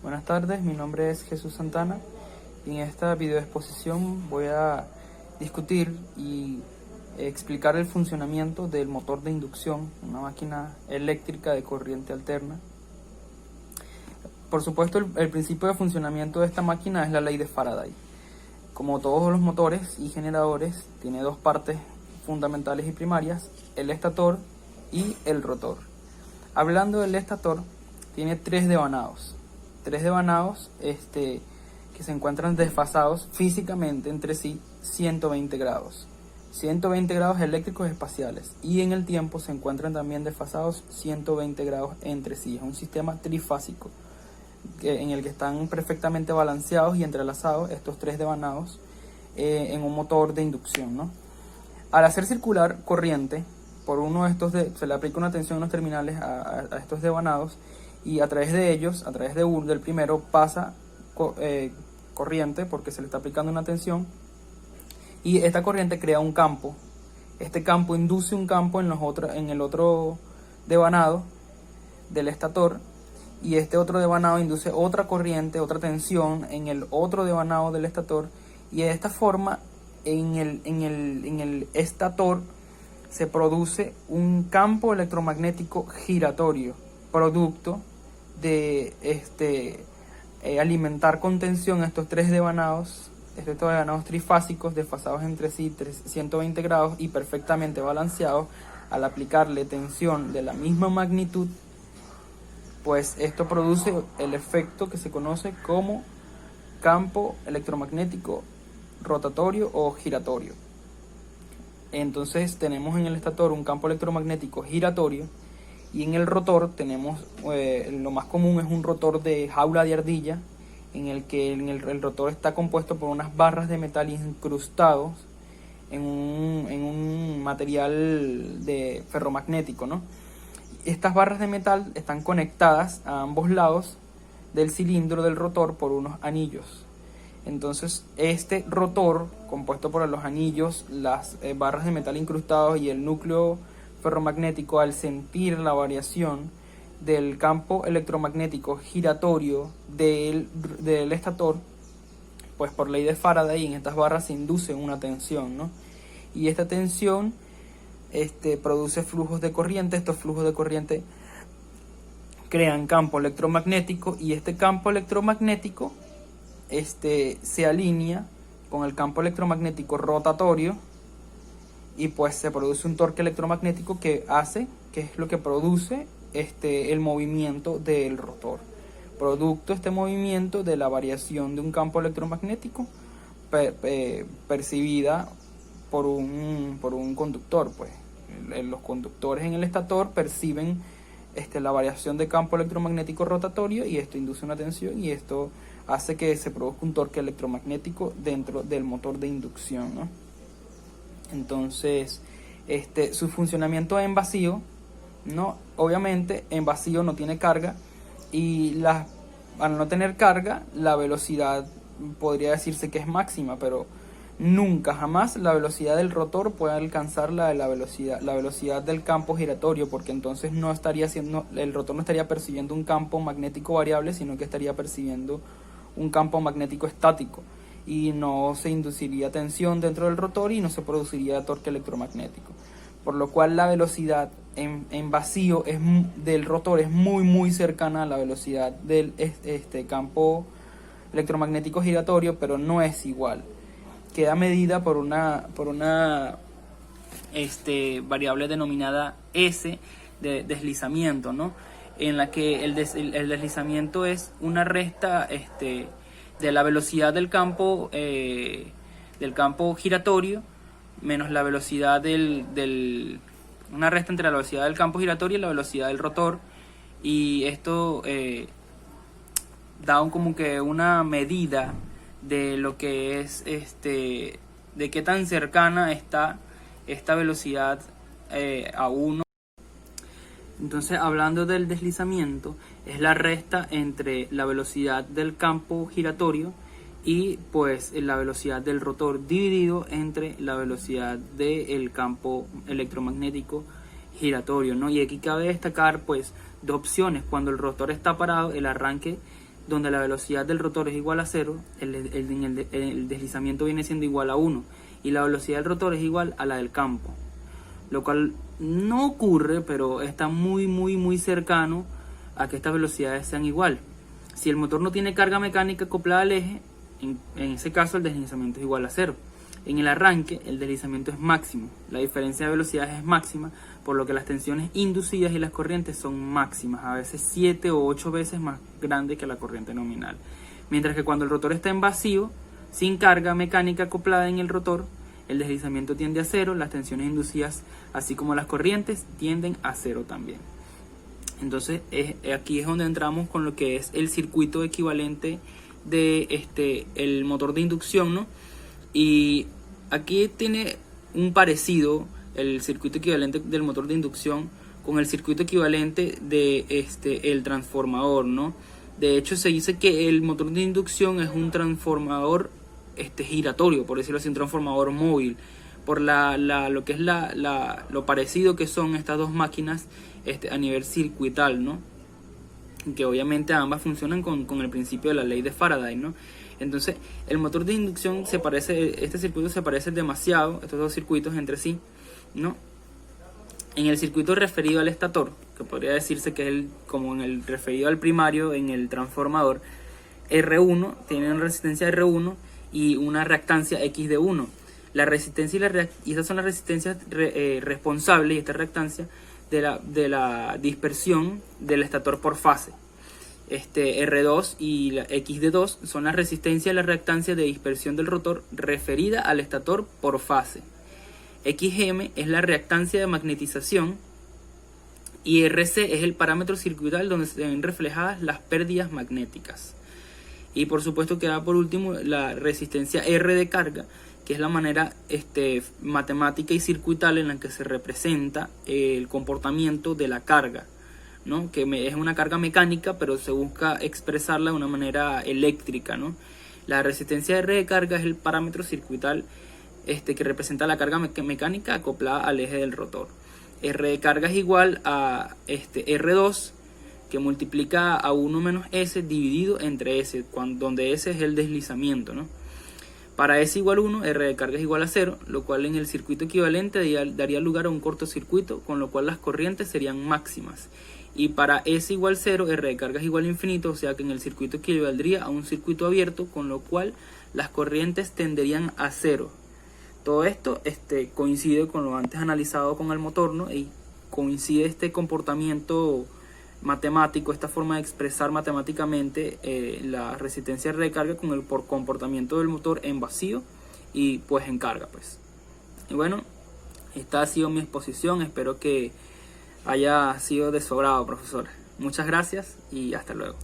Buenas tardes, mi nombre es Jesús Santana y en esta videoexposición voy a discutir y explicar el funcionamiento del motor de inducción, una máquina eléctrica de corriente alterna. Por supuesto, el principio de funcionamiento de esta máquina es la ley de Faraday. Como todos los motores y generadores, tiene dos partes fundamentales y primarias, el estator y el rotor. Hablando del estator, tiene tres devanados que se encuentran desfasados físicamente entre sí 120 grados. 120 grados eléctricos espaciales, y en el tiempo se encuentran también desfasados 120 grados entre sí. Es un sistema trifásico en el que están perfectamente balanceados y entrelazados estos tres devanados en un motor de inducción, ¿no? Al hacer circular corriente por uno de estos, se le aplica una tensión en los terminales a estos devanados, y a través de ellos, a través del primero, pasa corriente porque se le está aplicando una tensión, y esta corriente crea un campo. Este campo induce un campo en el otro devanado del estator, y este otro devanado induce otra corriente, otra tensión en el otro devanado del estator, y de esta forma en el estator se produce un campo electromagnético giratorio, producto de alimentar con tensión estos tres devanados, trifásicos desfasados entre sí 120 grados y perfectamente balanceados. Al aplicarle tensión de la misma magnitud, pues esto produce el efecto que se conoce como campo electromagnético rotatorio o giratorio. Entonces tenemos en el estator un campo electromagnético giratorio, y en el rotor tenemos, lo más común es un rotor de jaula de ardilla, en el que el rotor está compuesto por unas barras de metal incrustados en un material de ferromagnético, ¿no? Estas barras de metal están conectadas a ambos lados del cilindro del rotor por unos anillos. Entonces este rotor, compuesto por los anillos, las barras de metal incrustados y el núcleo ferromagnético, al sentir la variación del campo electromagnético giratorio del estator, pues por ley de Faraday en estas barras se induce una tensión, ¿no? Y esta tensión produce flujos de corriente. Estos flujos de corriente crean campo electromagnético, y este campo electromagnético se alinea con el campo electromagnético rotatorio, y pues se produce un torque electromagnético que es lo que produce el movimiento del rotor. Producto este movimiento de la variación de un campo electromagnético percibida por un conductor, pues los conductores en el estator perciben la variación de campo electromagnético rotatorio, y esto induce una tensión, y esto hace que se produzca un torque electromagnético dentro del motor de inducción, ¿no? Entonces, su funcionamiento en vacío, ¿no? Obviamente en vacío no tiene carga, y al no tener carga, la velocidad podría decirse que es máxima, pero nunca, jamás la velocidad del rotor puede alcanzar la velocidad del campo giratorio, porque entonces el rotor no estaría percibiendo un campo magnético variable, sino que estaría percibiendo un campo magnético estático, y no se induciría tensión dentro del rotor y no se produciría torque electromagnético, por lo cual la velocidad en vacío del rotor es muy cercana a la velocidad del campo electromagnético giratorio, pero no es igual. Queda medida por una variable denominada S de deslizamiento, ¿no? En la que el deslizamiento es una resta de la velocidad del campo giratorio menos la velocidad una resta entre la velocidad del campo giratorio y la velocidad del rotor, y esto da como que una medida de lo que es de qué tan cercana está esta velocidad a 1. Entonces, hablando del deslizamiento, es la resta entre la velocidad del campo giratorio y pues la velocidad del rotor dividido entre la velocidad del campo electromagnético giratorio, ¿no? Y aquí cabe destacar pues dos opciones. Cuando el rotor está parado, el arranque donde la velocidad del rotor es igual a 0, el deslizamiento viene siendo igual a 1 y la velocidad del rotor es igual a la del campo, lo cual no ocurre, pero está muy cercano a que estas velocidades sean igual. Si el motor no tiene carga mecánica acoplada al eje, en ese caso el deslizamiento es igual a 0. En el arranque el deslizamiento es máximo, la diferencia de velocidades es máxima, por lo que las tensiones inducidas y las corrientes son máximas, a veces 7 o 8 veces más grandes que la corriente nominal. Mientras que cuando el rotor está en vacío, sin carga mecánica acoplada en el rotor, el deslizamiento tiende a 0, las tensiones inducidas así como las corrientes tienden a 0 también. Entonces aquí es donde entramos con lo que es el circuito equivalente de el motor de inducción, ¿no? Y aquí tiene un parecido el circuito equivalente del motor de inducción con el circuito equivalente de el transformador, ¿no? De hecho se dice que el motor de inducción es un transformador giratorio, por decirlo así, un transformador móvil, por lo que es lo parecido que son estas dos máquinas a nivel circuital, ¿no? Que obviamente ambas funcionan con el principio de la ley de Faraday, ¿no? Entonces el motor de inducción este circuito se parece demasiado, estos dos circuitos entre sí, ¿no? En el circuito referido al estator, que podría decirse que es como en el referido al primario en el transformador, R1 tiene una resistencia R1 y una reactancia X de 1. La resistencia y esas son las resistencias responsables, y esta reactancia de la dispersión del estator por fase. R2 y la X de 2 son la resistencia y la reactancia de dispersión del rotor referida al estator por fase. XM es la reactancia de magnetización y RC es el parámetro circuital donde se ven reflejadas las pérdidas magnéticas. Y por supuesto queda por último la resistencia R de carga, que es la manera matemática y circuital en la que se representa el comportamiento de la carga, ¿no? Que es una carga mecánica, pero se busca expresarla de una manera eléctrica, ¿no? La resistencia R de carga es el parámetro circuital que representa la carga mecánica acoplada al eje del rotor. R de carga es igual a R2, que multiplica a 1 menos S dividido entre S, donde S es el deslizamiento, ¿no? Para S igual 1, R de carga es igual a 0, lo cual en el circuito equivalente daría lugar a un cortocircuito, con lo cual las corrientes serían máximas. Y para S igual 0, R de carga es igual a infinito, o sea que en el circuito equivaldría a un circuito abierto, con lo cual las corrientes tenderían a 0. Todo esto coincide con lo antes analizado con el motor, ¿no? Y coincide este comportamiento matemático, esta forma de expresar matemáticamente la resistencia de recarga con el comportamiento del motor en vacío y pues en carga, pues. Y bueno, esta ha sido mi exposición, espero que haya sido de su agrado, profesor. Muchas gracias y hasta luego.